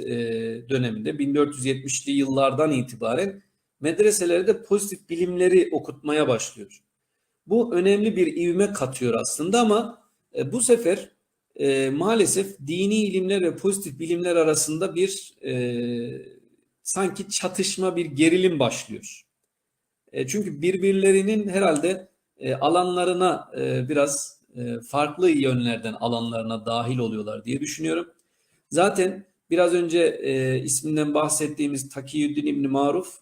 döneminde 1470'li yıllardan itibaren medreselerde pozitif bilimleri okutmaya başlıyor. Bu önemli bir ivme katıyor aslında ama bu sefer maalesef dini ilimler ve pozitif bilimler arasında bir sanki çatışma, bir gerilim başlıyor. Çünkü birbirlerinin herhalde alanlarına biraz farklı yönlerden alanlarına dahil oluyorlar diye düşünüyorum. Zaten biraz önce isminden bahsettiğimiz Takiyüddin İbni Maruf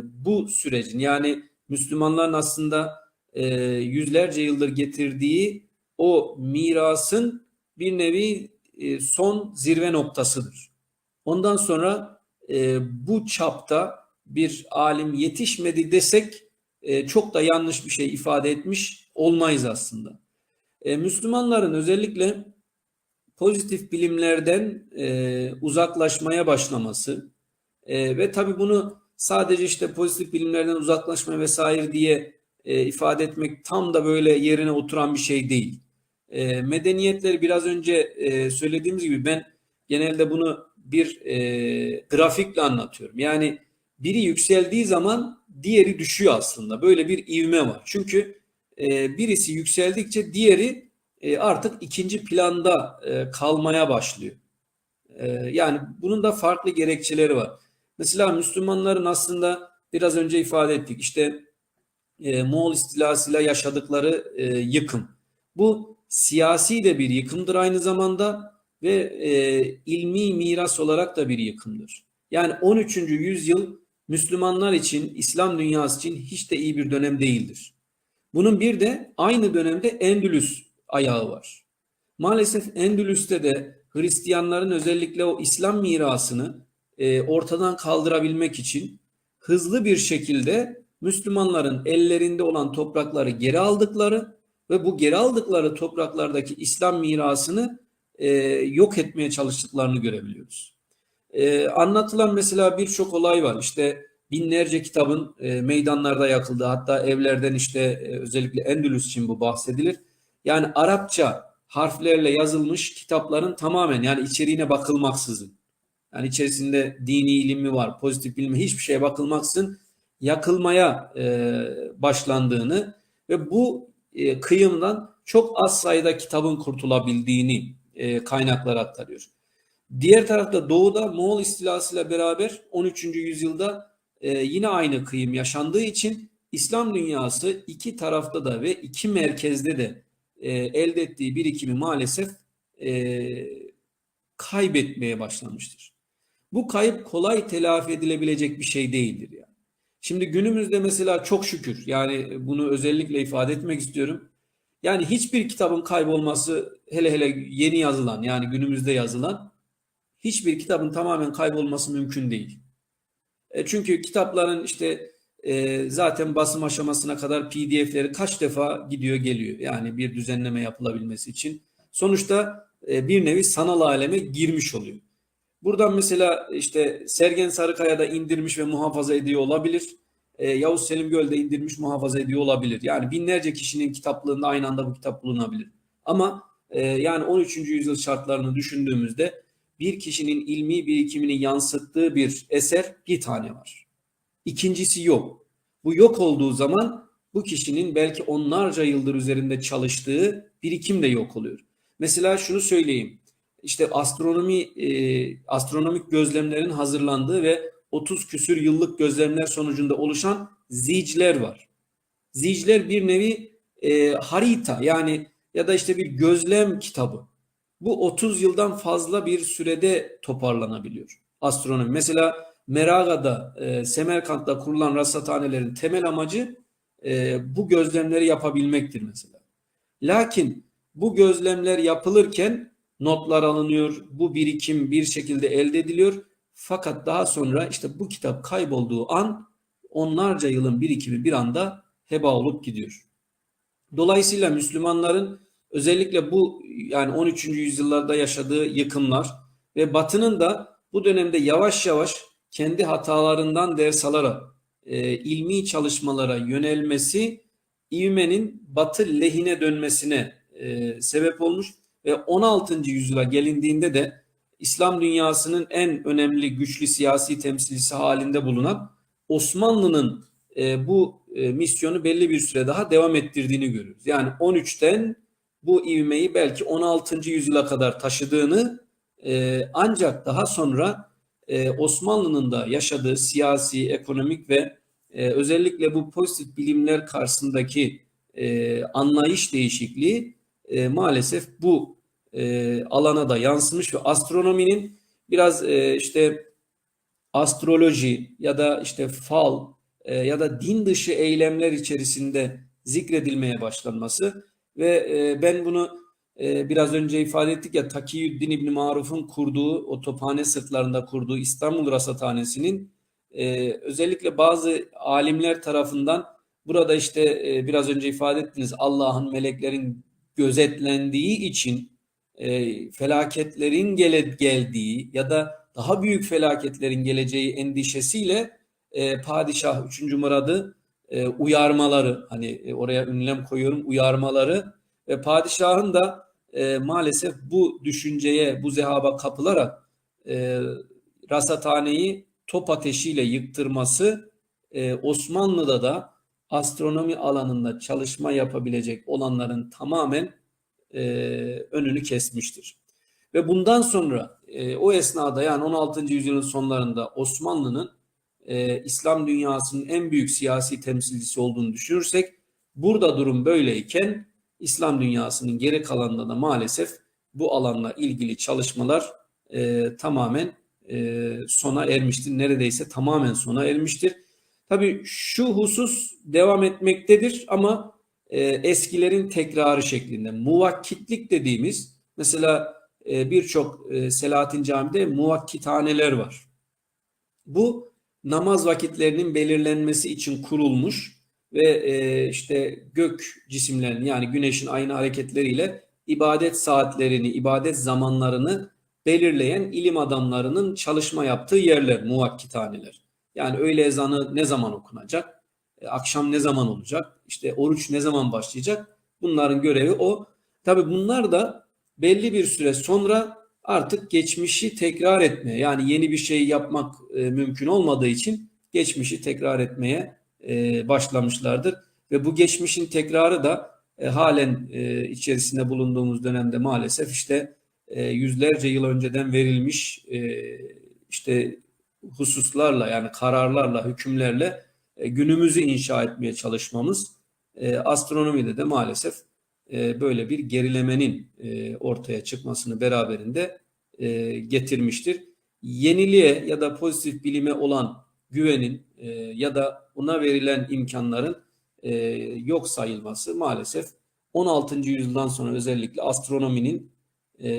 bu sürecin yani Müslümanların aslında yüzlerce yıldır getirdiği o mirasın bir nevi son zirve noktasıdır. Ondan sonra bu çapta bir alim yetişmedi desek çok da yanlış bir şey ifade etmiş olmayız aslında. Müslümanların özellikle pozitif bilimlerden uzaklaşmaya başlaması ve tabii bunu sadece işte pozitif bilimlerden uzaklaşma vesaire diye ifade etmek tam da böyle yerine oturan bir şey değil. Medeniyetleri biraz önce söylediğimiz gibi ben genelde bunu bir grafikle anlatıyorum. Yani biri yükseldiği zaman diğeri düşüyor aslında. Böyle bir ivme var. Çünkü birisi yükseldikçe diğeri artık ikinci planda kalmaya başlıyor. Yani bunun da farklı gerekçeleri var. Mesela Müslümanların aslında biraz önce ifade ettik. İşte Moğol istilasıyla yaşadıkları yıkım. Bu siyasi de bir yıkımdır aynı zamanda ve ilmi miras olarak da bir yıkımdır. Yani 13. yüzyıl Müslümanlar için, İslam dünyası için hiç de iyi bir dönem değildir. Bunun bir de aynı dönemde Endülüs ayağı var. Maalesef Endülüs'te de Hristiyanların özellikle o İslam mirasını ortadan kaldırabilmek için hızlı bir şekilde Müslümanların ellerinde olan toprakları geri aldıkları ve bu geri aldıkları topraklardaki İslam mirasını yok etmeye çalıştıklarını görebiliyoruz. Anlatılan mesela birçok olay var. İşte binlerce kitabın meydanlarda yakıldığı, hatta evlerden işte özellikle Endülüs için bu bahsedilir. Yani Arapça harflerle yazılmış kitapların tamamen, yani içeriğine bakılmaksızın, yani içerisinde dini ilim mi var, pozitif bilim mi, hiçbir şeye bakılmaksızın yakılmaya başlandığını ve bu kıyımdan çok az sayıda kitabın kurtulabildiğini kaynaklar aktarıyor. Diğer tarafta doğuda Moğol istilasıyla beraber 13. yüzyılda yine aynı kıyım yaşandığı için İslam dünyası iki tarafta da ve iki merkezde de elde ettiği birikimi maalesef kaybetmeye başlamıştır. Bu kayıp kolay telafi edilebilecek bir şey değildir yani. Şimdi günümüzde mesela çok şükür, yani bunu özellikle ifade etmek istiyorum. Yani hiçbir kitabın kaybolması, hele hele yeni yazılan, yani günümüzde yazılan hiçbir kitabın tamamen kaybolması mümkün değil. Çünkü kitapların işte zaten basım aşamasına kadar PDF'leri kaç defa gidiyor geliyor. Yani bir düzenleme yapılabilmesi için. Sonuçta bir nevi sanal aleme girmiş oluyor. Buradan mesela işte Sergen Sarıkaya da indirmiş ve muhafaza ediyor olabilir. Yavuz Selim Göl de indirmiş, muhafaza ediyor olabilir. Yani binlerce kişinin kitaplığında aynı anda bu kitap bulunabilir. Ama yani 13. yüzyıl şartlarını düşündüğümüzde bir kişinin ilmi birikimini yansıttığı bir eser bir tane var. İkincisi yok. Bu yok olduğu zaman bu kişinin belki onlarca yıldır üzerinde çalıştığı birikim de yok oluyor. Mesela şunu söyleyeyim. İşte astronomik gözlemlerin hazırlandığı ve 30 küsür yıllık gözlemler sonucunda oluşan zicler var. Zicler bir nevi harita, yani ya da işte bir gözlem kitabı. Bu 30 yıldan fazla bir sürede toparlanabiliyor astronomi. Mesela Meraga'da, Semerkant'ta kurulan rasathanelerin temel amacı bu gözlemleri yapabilmektir mesela. Lakin bu gözlemler yapılırken notlar alınıyor, bu birikim bir şekilde elde ediliyor. Fakat daha sonra işte bu kitap kaybolduğu an onlarca yılın birikimi bir anda heba olup gidiyor. Dolayısıyla Müslümanların özellikle bu, yani 13. yüzyıllarda yaşadığı yıkımlar ve Batı'nın da bu dönemde yavaş yavaş kendi hatalarından ders alarak ilmi çalışmalara yönelmesi ivmenin Batı lehine dönmesine sebep olmuş ve 16. yüzyıla gelindiğinde de İslam dünyasının en önemli güçlü siyasi temsilcisi halinde bulunan Osmanlı'nın bu misyonu belli bir süre daha devam ettirdiğini görüyoruz. Yani 13'ten bu ivmeyi belki 16. yüzyıla kadar taşıdığını, ancak daha sonra Osmanlı'nın da yaşadığı siyasi, ekonomik ve özellikle bu pozitif bilimler karşısındaki anlayış değişikliği maalesef bu alana da yansımış ve astronominin biraz işte astroloji ya da işte fal ya da din dışı eylemler içerisinde zikredilmeye başlanması ve ben bunu biraz önce ifade ettik ya, Takiyüddin İbni Maruf'un kurduğu, o Tophane sırtlarında kurduğu İstanbul Rasathanesi'nin özellikle bazı alimler tarafından burada işte biraz önce ifade ettiniz, Allah'ın, meleklerin gözetlendiği için felaketlerin geldiği ya da daha büyük felaketlerin geleceği endişesiyle Padişah 3. Murad'ı uyarmaları, hani oraya ünlem koyuyorum, uyarmaları ve padişahın da maalesef bu düşünceye, bu zehaba kapılarak rasathaneyi top ateşiyle yıktırması Osmanlı'da da astronomi alanında çalışma yapabilecek olanların tamamen önünü kesmiştir. Ve bundan sonra o esnada, yani 16. yüzyılın sonlarında Osmanlı'nın İslam dünyasının en büyük siyasi temsilcisi olduğunu düşünürsek, burada durum böyleyken İslam dünyasının geri kalanında da maalesef bu alanla ilgili çalışmalar tamamen sona ermiştir. Neredeyse tamamen sona ermiştir. Tabii şu husus devam etmektedir ama eskilerin tekrarı şeklinde. Muvakkitlik dediğimiz, mesela birçok Selahattin Camii'de muvakkithaneler var. Bu namaz vakitlerinin belirlenmesi için kurulmuş ve işte gök cisimlerinin yani güneşin ayın hareketleriyle ibadet saatlerini, ibadet zamanlarını belirleyen ilim adamlarının çalışma yaptığı yerler, muvakkithaneler. Yani öğle ezanı ne zaman okunacak, akşam ne zaman olacak, işte oruç ne zaman başlayacak, bunların görevi o. Tabii bunlar da belli bir süre sonra artık geçmişi tekrar etmeye, yani yeni bir şey yapmak mümkün olmadığı için geçmişi tekrar etmeye başlamışlardır. Ve bu geçmişin tekrarı da halen içerisinde bulunduğumuz dönemde maalesef işte yüzlerce yıl önceden verilmiş işte hususlarla, yani kararlarla, hükümlerle günümüzü inşa etmeye çalışmamız astronomide de maalesef böyle bir gerilemenin ortaya çıkmasını beraberinde getirmiştir. Yeniliğe ya da pozitif bilime olan güvenin ya da ona verilen imkanların yok sayılması maalesef 16. yüzyıldan sonra özellikle astronominin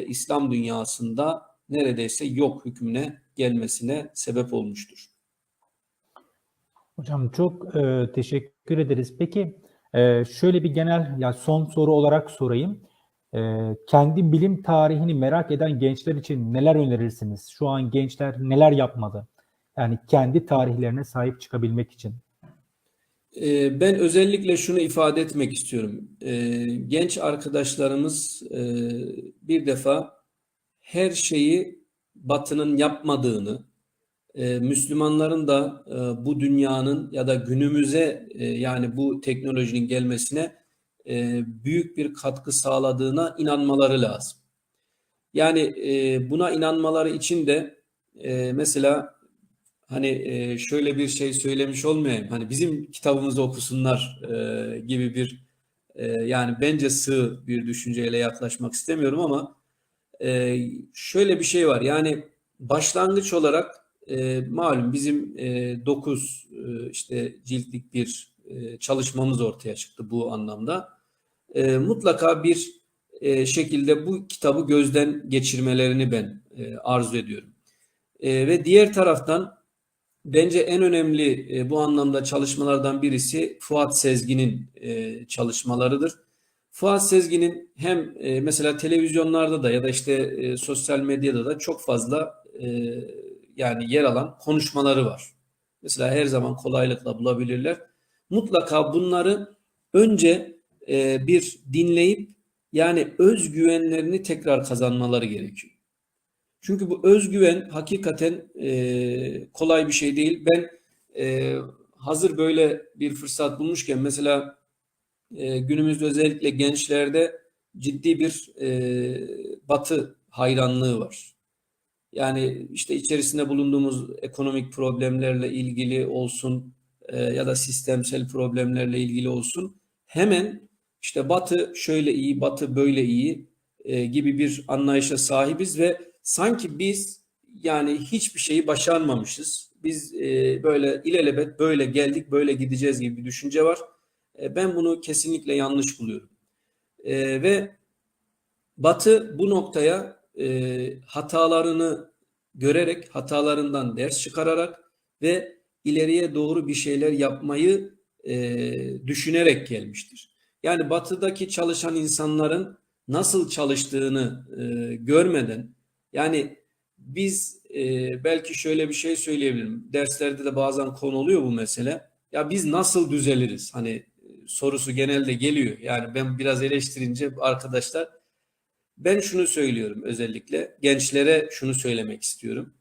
İslam dünyasında neredeyse yok hükmüne gelmesine sebep olmuştur. Hocam çok teşekkür ederiz. Peki şöyle bir genel, ya son soru olarak sorayım. Kendi bilim tarihini merak eden gençler için neler önerirsiniz? Şu an gençler neler yapmalı? Yani kendi tarihlerine sahip çıkabilmek için. Ben özellikle şunu ifade etmek istiyorum. Genç arkadaşlarımız bir defa her şeyi Batı'nın yapmadığını, Müslümanların da bu dünyanın ya da günümüze yani bu teknolojinin gelmesine büyük bir katkı sağladığına inanmaları lazım. Yani buna inanmaları için de mesela hani şöyle bir şey söylemiş olmayayım. Hani bizim kitabımızı okusunlar gibi bir yani bence sığ bir düşünceyle yaklaşmak istemiyorum ama şöyle bir şey var. Yani başlangıç olarak malum bizim 9 işte ciltlik bir çalışmamız ortaya çıktı bu anlamda. Mutlaka bir şekilde bu kitabı gözden geçirmelerini ben arzu ediyorum. Ve diğer taraftan bence en önemli bu anlamda çalışmalardan birisi Fuat Sezgin'in çalışmalarıdır. Fuat Sezgin'in hem mesela televizyonlarda da ya da işte sosyal medyada da çok fazla yani yer alan konuşmaları var. Mesela her zaman kolaylıkla bulabilirler. Mutlaka bunları önce bir dinleyip yani özgüvenlerini tekrar kazanmaları gerekiyor. Çünkü bu özgüven hakikaten kolay bir şey değil. Ben hazır böyle bir fırsat bulmuşken mesela günümüzde özellikle gençlerde ciddi bir Batı hayranlığı var. Yani işte içerisinde bulunduğumuz ekonomik problemlerle ilgili olsun ya da sistemsel problemlerle ilgili olsun hemen işte Batı şöyle iyi, Batı böyle iyi gibi bir anlayışa sahibiz ve sanki biz yani hiçbir şeyi başarmamışız. Biz böyle ilelebet böyle geldik, böyle gideceğiz gibi bir düşünce var. Ben bunu kesinlikle yanlış buluyorum. Ve Batı bu noktaya hatalarını görerek, hatalarından ders çıkararak ve ileriye doğru bir şeyler yapmayı düşünerek gelmiştir. Yani Batı'daki çalışan insanların nasıl çalıştığını görmeden, yani biz belki şöyle bir şey söyleyebilirim. Derslerde de bazen konu oluyor bu mesele. Ya biz nasıl düzeliriz? Hani sorusu genelde geliyor. Yani ben biraz eleştirince arkadaşlar ben şunu söylüyorum, özellikle gençlere şunu söylemek istiyorum.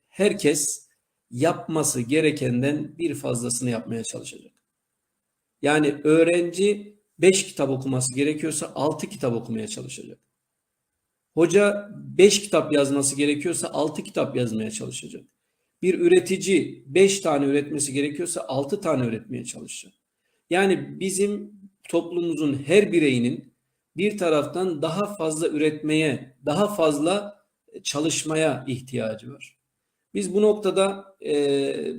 Herkes yapması gerekenden bir fazlasını yapmaya çalışacak. Yani öğrenci 5 kitap okuması gerekiyorsa 6 kitap okumaya çalışacak. Hoca 5 kitap yazması gerekiyorsa 6 kitap yazmaya çalışacak. Bir üretici 5 tane üretmesi gerekiyorsa 6 tane üretmeye çalışacak. Yani bizim toplumumuzun her bireyinin bir taraftan daha fazla üretmeye, daha fazla çalışmaya ihtiyacı var. Biz bu noktada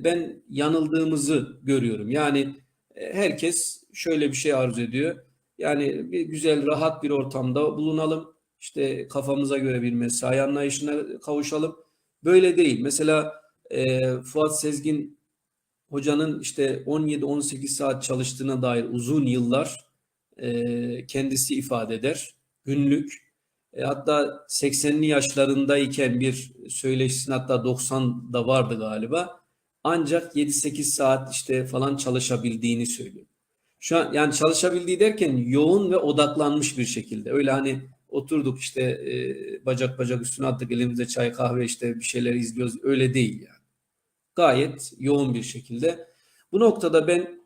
ben yanıldığımızı görüyorum. Yani herkes şöyle bir şey arzu ediyor. Yani bir güzel, rahat bir ortamda bulunalım. İşte kafamıza göre bir mesai anlayışına kavuşalım. Böyle değil. Mesela Fuat Sezgin hocanın işte 17-18 saat çalıştığına dair uzun yıllar kendisi ifade eder. Günlük. Hatta 80'li yaşlarındayken bir söyleşisinde, hatta 90'da vardı galiba. Ancak 7-8 saat işte falan çalışabildiğini söylüyor. Şu an yani çalışabildiği derken yoğun ve odaklanmış bir şekilde. Öyle hani oturduk işte bacak bacak üstüne attık, elimizde çay kahve, işte bir şeyler izliyoruz. Öyle değil yani. Gayet yoğun bir şekilde. Bu noktada ben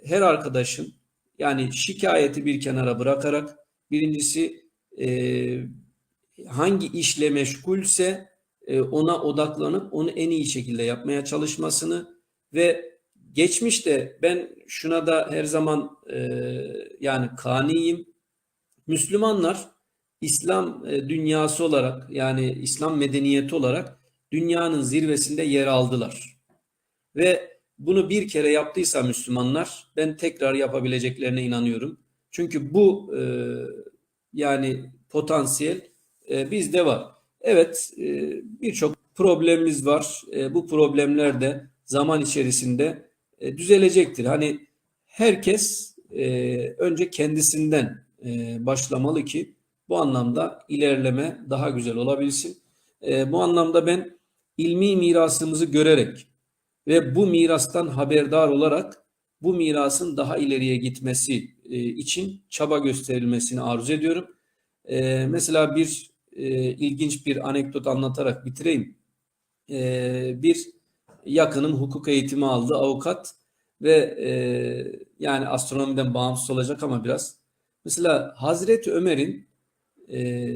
her arkadaşın, yani şikayeti bir kenara bırakarak, birincisi hangi işle meşgulse ona odaklanıp onu en iyi şekilde yapmaya çalışmasını ve geçmişte, ben şuna da her zaman yani kaniyim. Müslümanlar İslam dünyası olarak, yani İslam medeniyeti olarak dünyanın zirvesinde yer aldılar. Ve bunu bir kere yaptıysa Müslümanlar, ben tekrar yapabileceklerine inanıyorum. Çünkü bu yani potansiyel bizde var. Evet, birçok problemimiz var. Bu problemler de zaman içerisinde düzelecektir. Hani herkes önce kendisinden başlamalı ki bu anlamda ilerleme daha güzel olabilsin. Bu anlamda ben ilmi mirasımızı görerek ve bu mirastan haberdar olarak bu mirasın daha ileriye gitmesi için çaba gösterilmesini arzu ediyorum. Mesela bir ilginç bir anekdot anlatarak bitireyim. Bir yakınım hukuk eğitimi aldı, avukat ve yani astronomiden bağımsız olacak ama biraz. Mesela Hazreti Ömer'in e,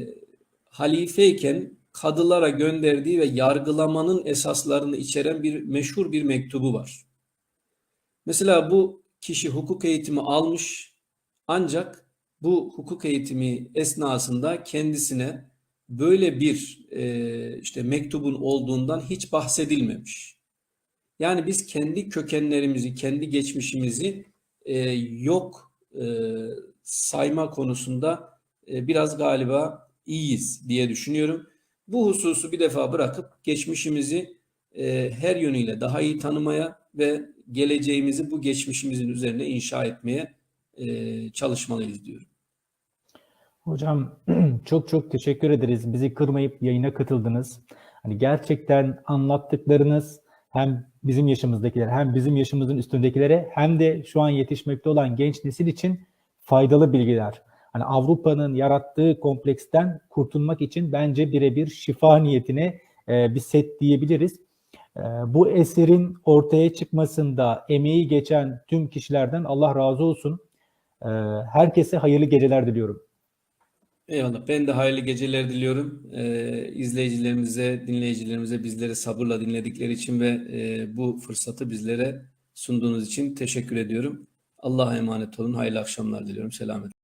halifeyken kadılara gönderdiği ve yargılamanın esaslarını içeren bir meşhur bir mektubu var. Mesela bu kişi hukuk eğitimi almış, ancak bu hukuk eğitimi esnasında kendisine böyle bir işte mektubun olduğundan hiç bahsedilmemiş. Yani biz kendi kökenlerimizi, kendi geçmişimizi yok sayma konusunda biraz galiba iyiyiz diye düşünüyorum. Bu hususu bir defa bırakıp geçmişimizi her yönüyle daha iyi tanımaya ve geleceğimizi bu geçmişimizin üzerine inşa etmeye çalışmalıyız diyorum. Hocam çok çok teşekkür ederiz. Bizi kırmayıp yayına katıldınız. Hani gerçekten anlattıklarınız hem bizim yaşımızdakiler hem bizim yaşımızın üstündekilere hem de şu an yetişmekte olan genç nesil için faydalı bilgiler. Hani Avrupa'nın yarattığı kompleksten kurtulmak için bence birebir şifa niyetine bir set diyebiliriz. Bu eserin ortaya çıkmasında emeği geçen tüm kişilerden Allah razı olsun. Herkese hayırlı geceler diliyorum. Eyvallah. Ben de hayırlı geceler diliyorum. İzleyicilerimize, dinleyicilerimize bizleri sabırla dinledikleri için ve bu fırsatı bizlere sunduğunuz için teşekkür ediyorum. Allah'a emanet olun. Hayırlı akşamlar diliyorum. Selamet.